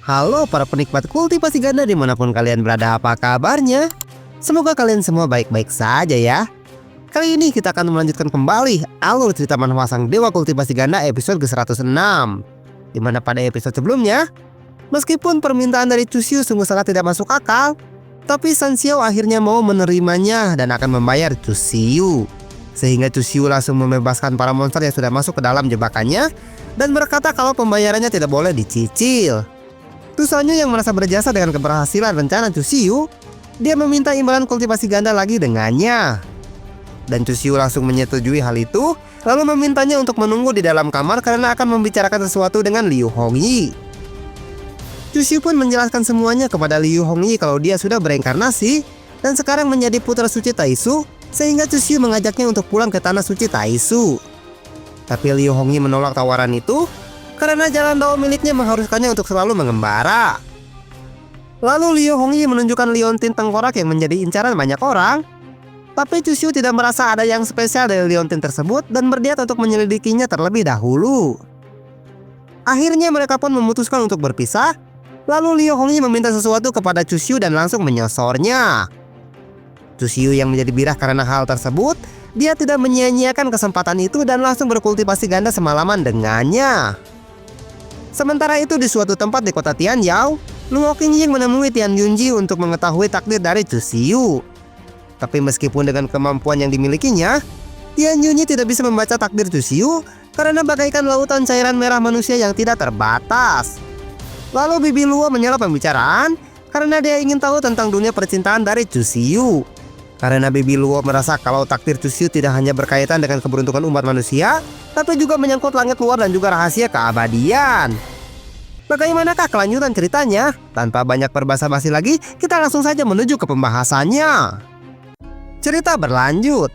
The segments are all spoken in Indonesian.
Halo para penikmat kultivasi ganda dimanapun kalian berada, apa kabarnya? Semoga kalian semua baik-baik saja ya. Kali ini kita akan melanjutkan kembali alur cerita manhwa Sang Dewa Kultivasi Ganda episode ke-106. Dimana pada episode sebelumnya, meskipun permintaan dari Chusyu sungguh sangat tidak masuk akal, tapi San Xiao akhirnya mau menerimanya dan akan membayar Chusyu. Sehingga Chusyu langsung membebaskan para monster yang sudah masuk ke dalam jebakannya dan berkata kalau pembayarannya tidak boleh dicicil. Tusanya yang merasa berjasa dengan keberhasilan rencana Chusyu, dia meminta imbalan kultivasi ganda lagi dengannya. Dan Chusyu langsung menyetujui hal itu, lalu memintanya untuk menunggu di dalam kamar karena akan membicarakan sesuatu dengan Liu Hongyi. Chusyu pun menjelaskan semuanya kepada Liu Hongyi kalau dia sudah bereinkarnasi dan sekarang menjadi putra suci Taisu, sehingga Chusyu mengajaknya untuk pulang ke tanah suci Taisu. Tapi Liu Hongyi menolak tawaran itu karena jalan dao miliknya mengharuskannya untuk selalu mengembara. Lalu Liu Hongyi menunjukkan liontin tengkorak yang menjadi incaran banyak orang. Tapi Chusyu tidak merasa ada yang spesial dari liontin tersebut dan berniat untuk menyelidikinya terlebih dahulu. Akhirnya mereka pun memutuskan untuk berpisah. Lalu Liu Hongyi meminta sesuatu kepada Chusyu dan langsung menyosornya. Chusyu yang menjadi birah karena hal tersebut, dia tidak menyia-nyiakan kesempatan itu dan langsung berkultivasi ganda semalaman dengannya. Sementara itu di suatu tempat di kota Tianyao, Luo Qingying menemui Tian Yunji untuk mengetahui takdir dari Chusyu. Tapi meskipun dengan kemampuan yang dimilikinya, Tian Yunji tidak bisa membaca takdir Chusyu karena bagaikan lautan cairan merah manusia yang tidak terbatas. Lalu Bibi Luo menyela pembicaraan karena dia ingin tahu tentang dunia percintaan dari Chusyu. Karena Bibi Luo merasa kalau takdir Chusyu tidak hanya berkaitan dengan keberuntungan umat manusia, tapi juga menyangkut langit luar dan juga rahasia keabadian. Bagaimanakah kelanjutan ceritanya? Tanpa banyak berbasa-basi lagi, kita langsung saja menuju ke pembahasannya. Cerita berlanjut.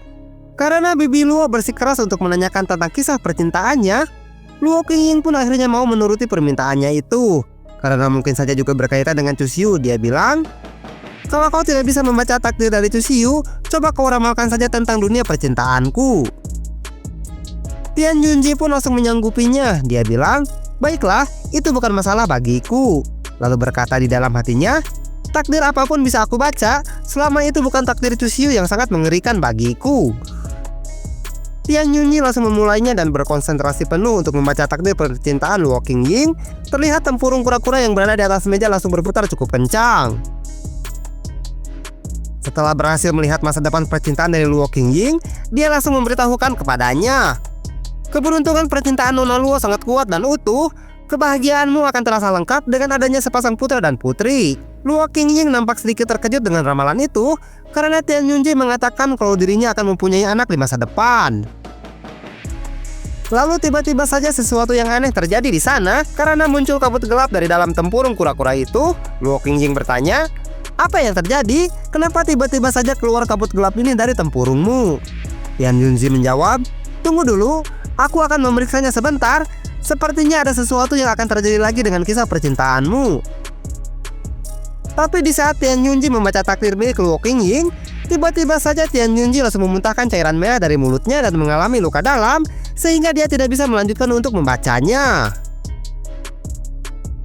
Karena Bibi Luo bersikeras untuk menanyakan tentang kisah percintaannya, Luo Qingying pun akhirnya mau menuruti permintaannya itu. Karena mungkin saja juga berkaitan dengan Chusyu, dia bilang, "Kalau kau tidak bisa membaca takdir dari Chusyu, coba kau ramalkan saja tentang dunia percintaanku." Tian Yunji pun langsung menyanggupinya. Dia bilang, "Baiklah, itu bukan masalah bagiku." Lalu berkata di dalam hatinya, "Takdir apapun bisa aku baca, selama itu bukan takdir Chusyu yang sangat mengerikan bagiku." Tian Yunji langsung memulainya dan berkonsentrasi penuh untuk membaca takdir percintaan Luo Qingying. Terlihat tempurung kura-kura yang berada di atas meja langsung berputar cukup kencang. Setelah berhasil melihat masa depan percintaan dari Luo Qingying, dia langsung memberitahukan kepadanya, "Keberuntungan percintaan Nona Luo sangat kuat dan utuh. Kebahagiaanmu akan terasa lengkap dengan adanya sepasang putra dan putri." Luo Qingying nampak sedikit terkejut dengan ramalan itu karena Tian Yunji mengatakan kalau dirinya akan mempunyai anak di masa depan. Lalu tiba-tiba saja sesuatu yang aneh terjadi di sana karena muncul kabut gelap dari dalam tempurung kura-kura itu. Luo Qingying bertanya, "Apa yang terjadi? Kenapa tiba-tiba saja keluar kabut gelap ini dari tempurungmu?" Tian Yunji menjawab, "Tunggu dulu, aku akan memeriksanya sebentar. Sepertinya ada sesuatu yang akan terjadi lagi dengan kisah percintaanmu." Tapi di saat Tian Yunji membaca takdir milik Luo Qingying, tiba-tiba saja Tian Yunji langsung memuntahkan cairan merah dari mulutnya dan mengalami luka dalam, sehingga dia tidak bisa melanjutkan untuk membacanya.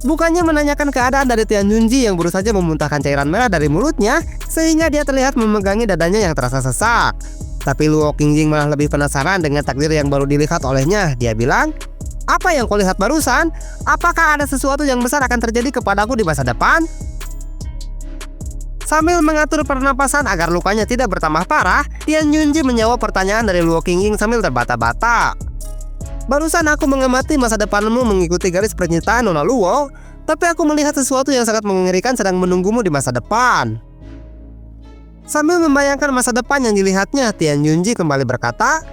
Bukannya menanyakan keadaan dari Tian Yunji yang baru saja memuntahkan cairan merah dari mulutnya, sehingga dia terlihat memegangi dadanya yang terasa sesak. Tapi Luo Qingying malah lebih penasaran dengan takdir yang baru dilihat olehnya. Dia bilang, "Apa yang kau lihat barusan? Apakah ada sesuatu yang besar akan terjadi kepadaku di masa depan?" Sambil mengatur pernapasan agar lukanya tidak bertambah parah, Tian Yunji menjawab pertanyaan dari Luo Qingying sambil terbata-bata. "Barusan aku mengamati masa depanmu mengikuti garis percintaan Nona Luo, tapi aku melihat sesuatu yang sangat mengerikan sedang menunggumu di masa depan." Sambil membayangkan masa depan yang dilihatnya, Tian Yunji kembali berkata,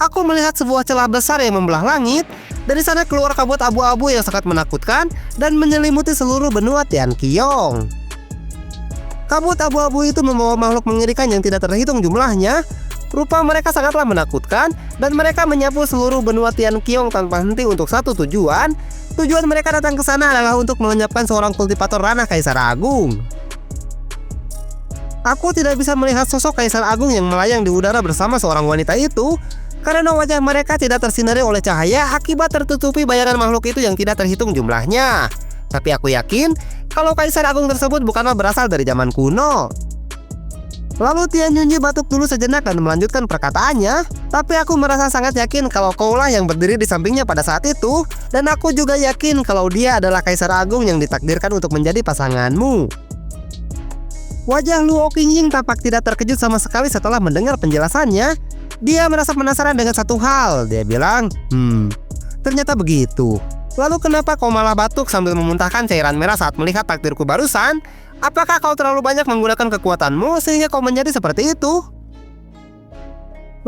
"Aku melihat sebuah celah besar yang membelah langit. Dari sana keluar kabut abu-abu yang sangat menakutkan dan menyelimuti seluruh benua Tianqiong. Kabut abu-abu itu membawa makhluk mengerikan yang tidak terhitung jumlahnya. Rupa mereka sangatlah menakutkan dan mereka menyapu seluruh benua Tianqiong tanpa henti untuk satu tujuan. Tujuan mereka datang ke sana adalah untuk melenyapkan seorang kultivator ranah Kaisar Agung. Aku tidak bisa melihat sosok Kaisar Agung yang melayang di udara bersama seorang wanita itu karena wajah mereka tidak tersinari oleh cahaya akibat tertutupi bayangan makhluk itu yang tidak terhitung jumlahnya. Tapi aku yakin kalau Kaisar Agung tersebut bukanlah berasal dari zaman kuno. Lalu Tian Yunji batuk dulu sejenak dan melanjutkan perkataannya. Tapi aku merasa sangat yakin kalau kaulah yang berdiri di sampingnya pada saat itu. Dan aku juga yakin kalau dia adalah Kaisar Agung yang ditakdirkan untuk menjadi pasanganmu. Wajah Luo Qingying tampak tidak terkejut sama sekali setelah mendengar penjelasannya. Dia merasa penasaran dengan satu hal. Dia bilang, ternyata begitu. Lalu kenapa kau malah batuk sambil memuntahkan cairan merah saat melihat takdirku barusan? Apakah kau terlalu banyak menggunakan kekuatanmu sehingga kau menjadi seperti itu?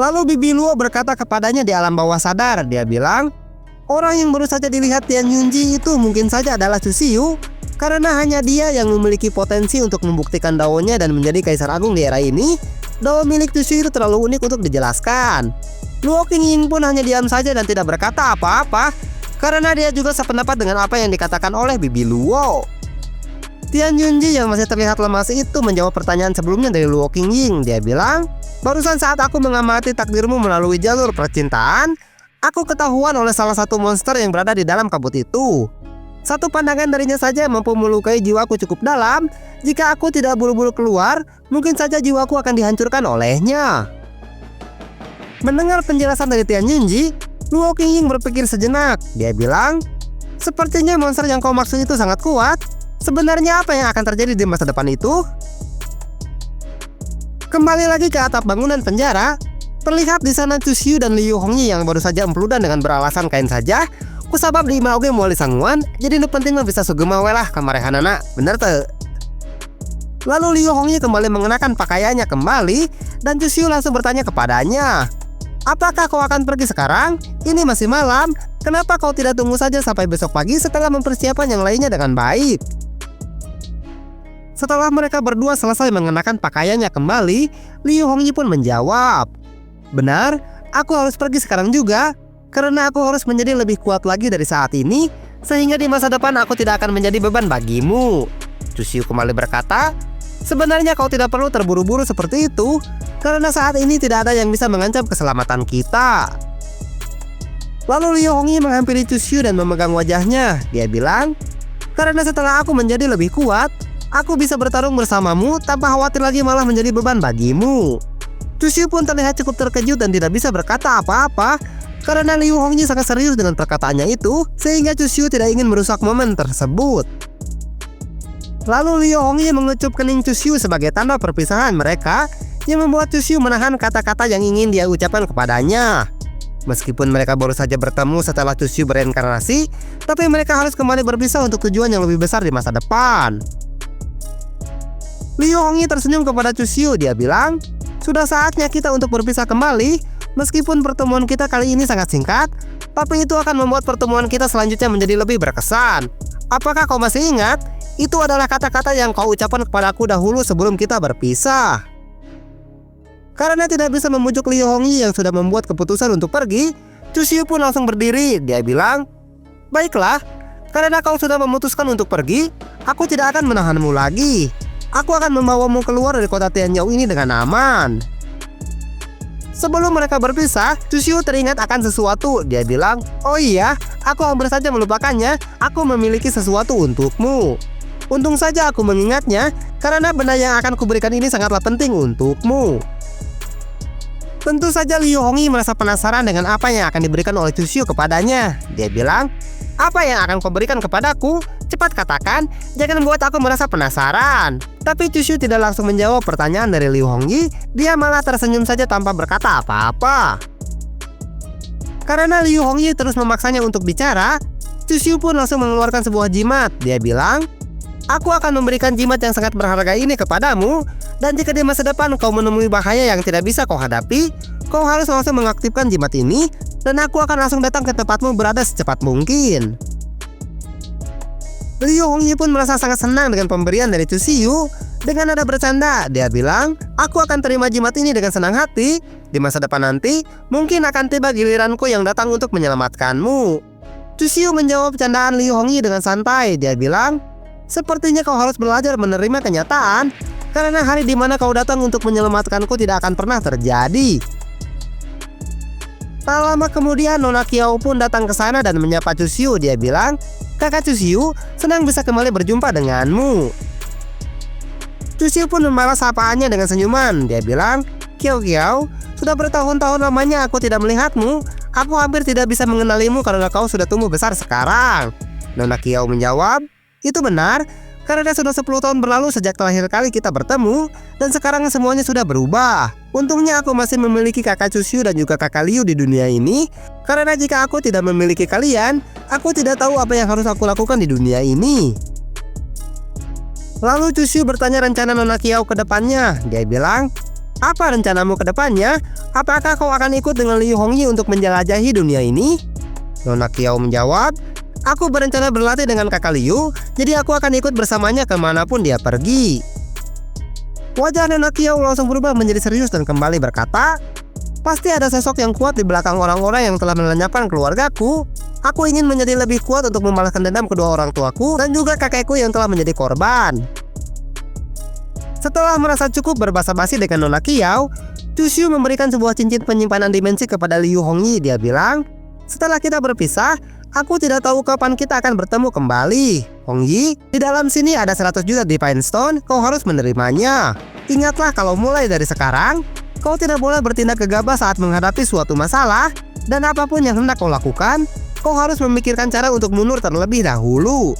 Lalu Bibi Luo berkata kepadanya di alam bawah sadar. Dia bilang, orang yang baru saja dilihat Tian Yunji itu mungkin saja adalah Chu Xiu, karena hanya dia yang memiliki potensi untuk membuktikan daonya dan menjadi Kaisar Agung di era ini. Dao milik Chu Xiu itu terlalu unik untuk dijelaskan. Luo Qingying pun hanya diam saja dan tidak berkata apa-apa, karena dia juga sependapat dengan apa yang dikatakan oleh Bibi Luo. Tian Yunji yang masih terlihat lemas itu menjawab pertanyaan sebelumnya dari Luo Qingying. Dia bilang, barusan saat aku mengamati takdirmu melalui jalur percintaan, aku ketahuan oleh salah satu monster yang berada di dalam kabut itu. Satu pandangan darinya saja mampu melukai jiwaku cukup dalam. Jika aku tidak buru-buru keluar, mungkin saja jiwaku akan dihancurkan olehnya. Mendengar penjelasan dari Tian Yunji, Luo Qingying berpikir sejenak. Dia bilang, sepertinya monster yang kau maksud itu sangat kuat. Sebenarnya apa yang akan terjadi di masa depan itu? Kembali lagi ke atap bangunan penjara. Terlihat di sana Chu Xiu dan Liu Hongyi yang baru saja empludan dengan beralasan kain saja. Kusabab di imauge muali sangguan, jadi nu penting mah bisa sugema we lah kamarehanana. Bener tuh. Lalu Liu Hongyi kembali mengenakan pakaiannya kembali dan Chu Xiu langsung bertanya kepadanya, apakah kau akan pergi sekarang? Ini masih malam. Kenapa kau tidak tunggu saja sampai besok pagi setelah mempersiapkan yang lainnya dengan baik? Setelah mereka berdua selesai mengenakan pakaiannya kembali, Liu Hongyi pun menjawab, benar, aku harus pergi sekarang juga, karena aku harus menjadi lebih kuat lagi dari saat ini, sehingga di masa depan aku tidak akan menjadi beban bagimu. Chu Xiu kembali berkata, sebenarnya kau tidak perlu terburu-buru seperti itu, karena saat ini tidak ada yang bisa mengancam keselamatan kita. Lalu Liu Hongyi menghampiri Chu Xiu dan memegang wajahnya. Dia bilang, karena setelah aku menjadi lebih kuat, aku bisa bertarung bersamamu tanpa khawatir lagi malah menjadi beban bagimu. Chu Xiu pun terlihat cukup terkejut dan tidak bisa berkata apa-apa, karena Liu Hongyi sangat serius dengan perkataannya itu, sehingga Chu Xiu tidak ingin merusak momen tersebut. Lalu Liu Hongyi mengecup kening Chu Xiu sebagai tanda perpisahan mereka, yang membuat Chu Xiu menahan kata-kata yang ingin dia ucapkan kepadanya. Meskipun mereka baru saja bertemu setelah Chu Xiu bereinkarnasi, tapi mereka harus kembali berpisah untuk tujuan yang lebih besar di masa depan. Liu Hongyi tersenyum kepada Chu Xiu. Dia bilang, sudah saatnya kita untuk berpisah kembali. Meskipun pertemuan kita kali ini sangat singkat, tapi itu akan membuat pertemuan kita selanjutnya menjadi lebih berkesan. Apakah kau masih ingat? Itu adalah kata-kata yang kau ucapkan kepadaku dahulu sebelum kita berpisah. Karena tidak bisa membujuk Liu Hongyi yang sudah membuat keputusan untuk pergi, Chu Xiu pun langsung berdiri. Dia bilang, baiklah, karena kau sudah memutuskan untuk pergi, aku tidak akan menahanmu lagi. Aku akan membawamu keluar dari kota Tianyou ini dengan aman. Sebelum mereka berpisah, Chu Xiu teringat akan sesuatu. Dia bilang, oh iya, aku hampir saja melupakannya. Aku memiliki sesuatu untukmu. Untung saja aku mengingatnya, karena benda yang akan kuberikan ini sangatlah penting untukmu. Tentu saja Liu Hongyi merasa penasaran dengan apa yang akan diberikan oleh Chu Xiu kepadanya. Dia bilang, apa yang akan kau berikan kepadaku? Cepat katakan, jangan membuat aku merasa penasaran. Tapi Chu Xiu tidak langsung menjawab pertanyaan dari Liu Hongyi. Dia malah tersenyum saja tanpa berkata apa-apa. Karena Liu Hongyi terus memaksanya untuk bicara, Chu Xiu pun langsung mengeluarkan sebuah jimat. Dia bilang, aku akan memberikan jimat yang sangat berharga ini kepadamu. Dan jika di masa depan kau menemui bahaya yang tidak bisa kau hadapi, kau harus langsung mengaktifkan jimat ini, dan aku akan langsung datang ke tempatmu berada secepat mungkin. Liu Hongyi pun merasa sangat senang dengan pemberian dari Chu Xiu. Dengan nada bercanda, dia bilang, aku akan terima jimat ini dengan senang hati. Di masa depan nanti, mungkin akan tiba giliranku yang datang untuk menyelamatkanmu. Chu Xiu menjawab candaan Liu Hongyi dengan santai. Dia bilang, sepertinya kau harus belajar menerima kenyataan, karena hari di mana kau datang untuk menyelamatkanku tidak akan pernah terjadi. Tak lama kemudian Nona Qiao pun datang ke sana dan menyapa Chu Xiu. Dia bilang, Kakak Chusiu senang bisa kembali berjumpa denganmu. Chusiu pun membalas sapaannya dengan senyuman. Dia bilang, Kiao Kiao, sudah bertahun-tahun lamanya aku tidak melihatmu. Aku hampir tidak bisa mengenalimu karena kau sudah tumbuh besar sekarang. Nona Kiao menjawab, itu benar, karena sudah 10 tahun berlalu sejak terakhir kali kita bertemu, dan sekarang semuanya sudah berubah. Untungnya aku masih memiliki kakak Chusiu dan juga kakak Liu di dunia ini, karena jika aku tidak memiliki kalian, aku tidak tahu apa yang harus aku lakukan di dunia ini. Lalu Chusiu bertanya rencana Nona Kiao ke depannya. Dia bilang, apa rencanamu ke depannya? Apakah kau akan ikut dengan Liu Hongyi untuk menjelajahi dunia ini? Nona Kiao menjawab, aku berencana berlatih dengan kakak Liu, jadi aku akan ikut bersamanya kemanapun dia pergi. Wajah Nona Kiao langsung berubah menjadi serius dan kembali berkata, pasti ada sosok yang kuat di belakang orang-orang yang telah melenyapkan keluargaku. Aku ingin menjadi lebih kuat untuk membalaskan dendam kedua orang tuaku dan juga kakekku yang telah menjadi korban. Setelah merasa cukup berbasa-basi dengan Nona Kiao, Chusiu memberikan sebuah cincin penyimpanan dimensi kepada Liu Hongyi. Dia bilang, setelah kita berpisah, aku tidak tahu kapan kita akan bertemu kembali. Hongyi, di dalam sini ada 100 juta Divine Stone, kau harus menerimanya. Ingatlah kalau mulai dari sekarang, kau tidak boleh bertindak gegabah saat menghadapi suatu masalah, dan apapun yang hendak kau lakukan, kau harus memikirkan cara untuk mundur terlebih dahulu.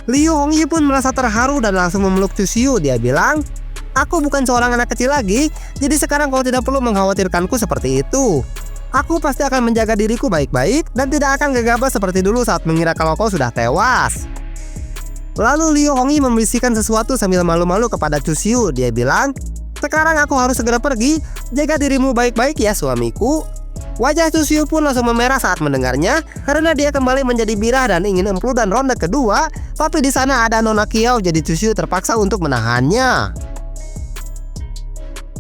Liu Hongyi pun merasa terharu dan langsung memeluk Chusiu. Dia bilang, aku bukan seorang anak kecil lagi, jadi sekarang kau tidak perlu mengkhawatirkanku seperti itu. Aku pasti akan menjaga diriku baik-baik dan tidak akan gegabah seperti dulu saat mengira kalau kau sudah tewas. Lalu Liu Hongyi membisikkan sesuatu sambil malu-malu kepada Chusiu. Dia bilang, sekarang aku harus segera pergi, jaga dirimu baik-baik ya suamiku. Wajah Chusiu pun langsung memerah saat mendengarnya karena dia kembali menjadi birah dan ingin emplus dan ronde kedua, tapi di sana ada Nona Kiao, jadi Chusiu terpaksa untuk menahannya.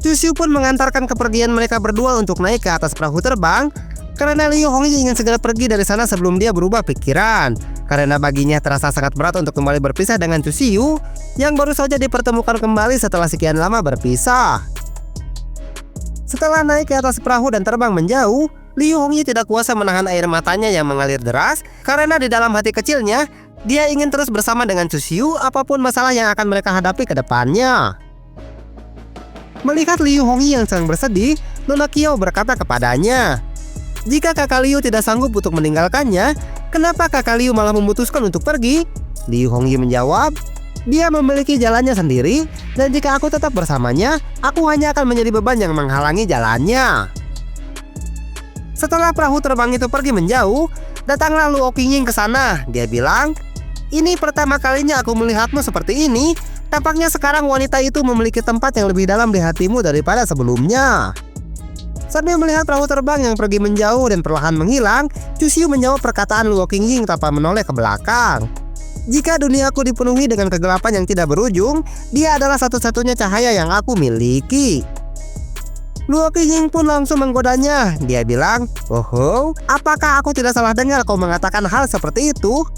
Chusiu pun mengantarkan kepergian mereka berdua untuk naik ke atas perahu terbang karena Liu Hongyi ingin segera pergi dari sana sebelum dia berubah pikiran. Karena baginya terasa sangat berat untuk kembali berpisah dengan Chusiu yang baru saja dipertemukan kembali setelah sekian lama berpisah. Setelah naik ke atas perahu dan terbang menjauh, Liu Hongyi tidak kuasa menahan air matanya yang mengalir deras karena di dalam hati kecilnya, dia ingin terus bersama dengan Chusiu apapun masalah yang akan mereka hadapi ke depannya. Melihat Liu Hongyi yang sedang bersedih, Nona Kiao berkata kepadanya, jika kakak Liu tidak sanggup untuk meninggalkannya, kenapa kakak Liu malah memutuskan untuk pergi? Liu Hongyi menjawab, dia memiliki jalannya sendiri, dan jika aku tetap bersamanya, aku hanya akan menjadi beban yang menghalangi jalannya. Setelah perahu terbang itu pergi menjauh, datanglah Luo Qingying ke sana. Dia bilang, ini pertama kalinya aku melihatmu seperti ini. Tampaknya sekarang wanita itu memiliki tempat yang lebih dalam di hatimu daripada sebelumnya. Sambil melihat perahu terbang yang pergi menjauh dan perlahan menghilang, Chusiu menjawab perkataan Luo Qingying tanpa menoleh ke belakang. Jika duniaku dipenuhi dengan kegelapan yang tidak berujung, dia adalah satu-satunya cahaya yang aku miliki. Luo Qingying pun langsung menggodanya. Dia bilang, "Oh, apakah aku tidak salah dengar kau mengatakan hal seperti itu?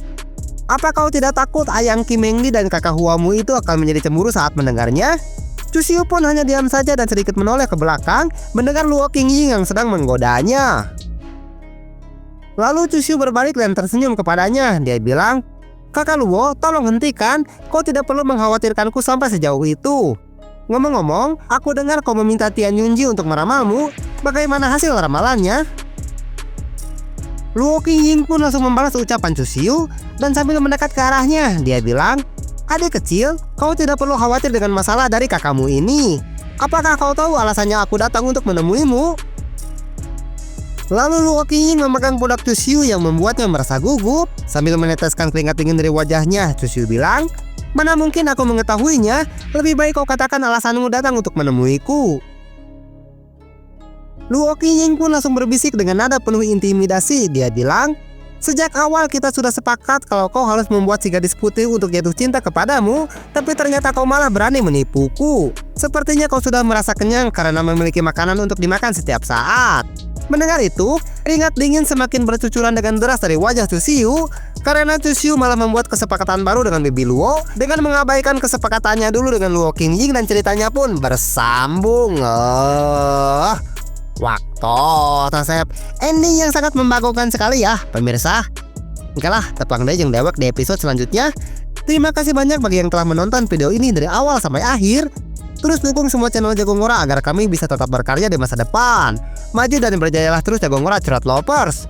Apa kau tidak takut Ayang Qi Mengli dan kakak Huamu itu akan menjadi cemburu saat mendengarnya?" Chusiu pun hanya diam saja dan sedikit menoleh ke belakang mendengar Luo Qingying yang sedang menggodanya. Lalu Chusiu berbalik dan tersenyum kepadanya. Dia bilang, "Kakak Luo, tolong hentikan. Kau tidak perlu mengkhawatirkanku sampai sejauh itu. Ngomong-ngomong, aku dengar kau meminta Tian Yunji untuk meramalmu. Bagaimana hasil ramalannya?" Luo Qingying pun langsung membalas ucapan Chusiu dan sambil mendekat ke arahnya, dia bilang, "Adik kecil, kau tidak perlu khawatir dengan masalah dari kakakmu ini. Apakah kau tahu alasannya aku datang untuk menemuimu?" Lalu Luo Qingying memegang pundak Chusiu yang membuatnya merasa gugup. Sambil meneteskan keringat dingin dari wajahnya, Chusiu bilang, "Mana mungkin aku mengetahuinya? Lebih baik kau katakan alasanmu datang untuk menemuiku." Luo Qingying pun langsung berbisik dengan nada penuh intimidasi. Dia bilang, "Sejak awal kita sudah sepakat kalau kau harus membuat si gadis putih untuk jatuh cinta kepadamu, tapi ternyata kau malah berani menipuku. Sepertinya kau sudah merasa kenyang karena memiliki makanan untuk dimakan setiap saat." Mendengar itu, keringat dingin semakin bercucuran dengan deras dari wajah Chusiu karena Chusiu malah membuat kesepakatan baru dengan Bibi Luo dengan mengabaikan kesepakatannya dulu dengan Luo Qingying dan ceritanya pun bersambung. Waktu Tasep, ending yang sangat membagongkan sekali ya pemirsa. Oke lah, tepang deh jeung dewek di episode selanjutnya. Terima kasih banyak bagi yang telah menonton video ini dari awal sampai akhir. Terus dukung semua channel Jago Ngora agar kami bisa tetap berkarya di masa depan. Maju dan berjayalah terus Jago Ngora Curhat Lovers.